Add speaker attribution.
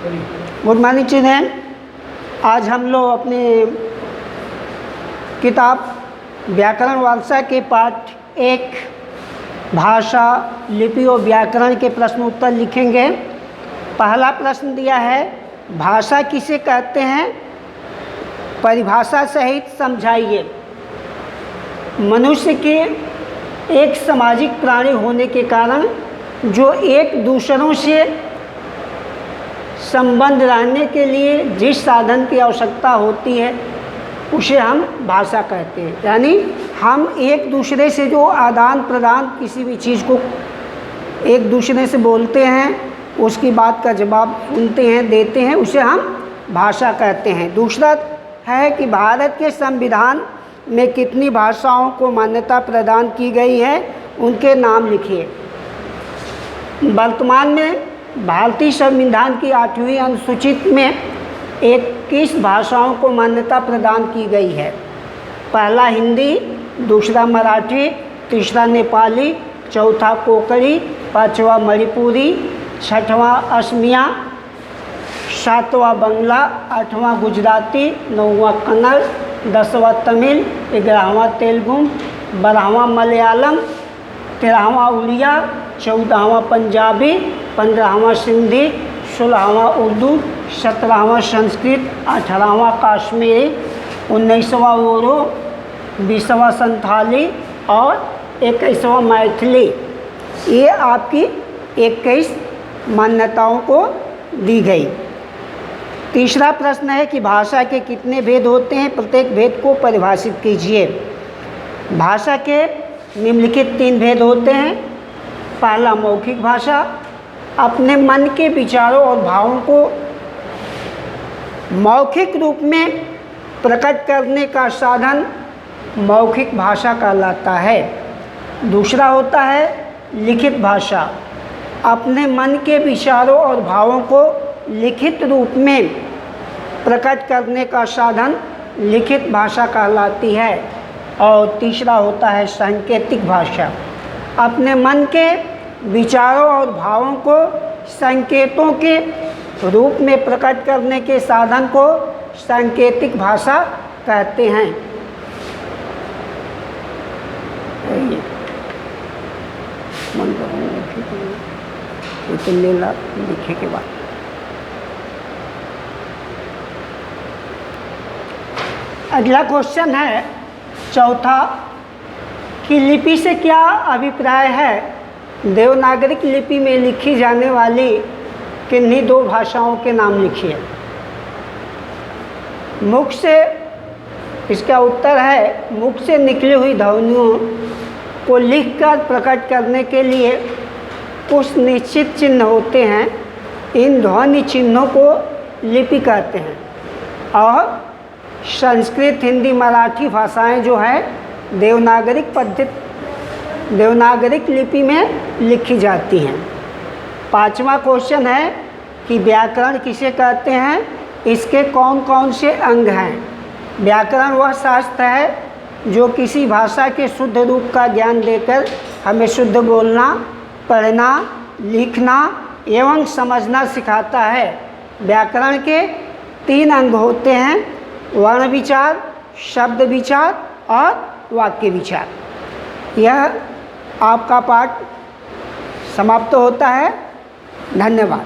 Speaker 1: Good morning children. आज हम लोग अपने किताब व्याकरण वारसा के पाठ 1 भाषा, लिपि और व्याकरण के प्रश्न उत्तर लिखेंगे। पहला प्रश्न दिया है, भाषा किसे कहते हैं, परिभाषा सहित समझाइए। मनुष्य के एक सामाजिक प्राणी होने के कारण जो एक दूसरों से संबंध रहने के लिए जिस साधन की आवश्यकता होती है उसे हम भाषा कहते हैं। यानी हम एक दूसरे से जो आदान प्रदान किसी भी चीज़ को एक दूसरे से बोलते हैं, उसकी बात का जवाब सुनते हैं, देते हैं, उसे हम भाषा कहते हैं। दूसरा है कि भारत के संविधान में कितनी भाषाओं को मान्यता प्रदान की गई है, उनके नाम लिखिए। वर्तमान में भारतीय संविधान की 8वीं अनुसूची में 21 भाषाओं को मान्यता प्रदान की गई है। पहला हिंदी, दूसरा मराठी, तीसरा नेपाली, चौथा कोंकणी, पांचवा मणिपुरी, छठवां असमिया, सातवां बंगला, आठवां गुजराती, नौवां कन्नड़, 10वां तमिल, 11वां तेलुगु, 12वां मलयालम, 13वां उड़िया, 14वां पंजाबी, 15वां सिंधी, 16वां उर्दू, 17वां संस्कृत, 18वां कश्मीरी, 19वां बोडो, 20वां संथाली और 21वां मैथिली। ये आपकी 21 मान्यताओं को दी गई। तीसरा प्रश्न है कि भाषा के कितने भेद होते हैं, प्रत्येक भेद को परिभाषित कीजिए। भाषा के निम्नलिखित 3 भेद होते हैं। पहला मौखिक भाषा, अपने मन के विचारों और भावों को मौखिक रूप में प्रकट करने का साधन मौखिक भाषा कहलाता है। दूसरा होता है लिखित भाषा, अपने मन के विचारों और भावों को लिखित रूप में प्रकट करने का साधन लिखित भाषा कहलाती है। और तीसरा होता है सांकेतिक भाषा, अपने मन के विचारों और भावों को संकेतों के रूप में प्रकट करने के साधन को सांकेतिक भाषा कहते हैं। लिखे के बाद अगला क्वेश्चन है चौथा कि लिपि से क्या अभिप्राय है। देवनागरिक लिपि में लिखी जाने वाली किन्हीं 2 भाषाओं के नाम लिखिए। मुख से, इसका उत्तर है मुख से निकली हुई ध्वनियों को लिखकर प्रकट करने के लिए कुछ निश्चित चिन्ह होते हैं। इन ध्वनि चिन्हों को लिपि कहते हैं। और संस्कृत, हिंदी, मराठी भाषाएं जो है देवनागरिक लिपि में लिखी जाती हैं। 5वां क्वेश्चन है कि व्याकरण किसे कहते हैं, इसके कौन कौन से अंग हैं। व्याकरण वह शास्त्र है जो किसी भाषा के शुद्ध रूप का ज्ञान देकर हमें शुद्ध बोलना, पढ़ना, लिखना एवं समझना सिखाता है। व्याकरण के 3 अंग होते हैं, वर्ण विचार, शब्द विचार और वाक्य विचार। यह आपका पाठ समाप्त होता है। धन्यवाद।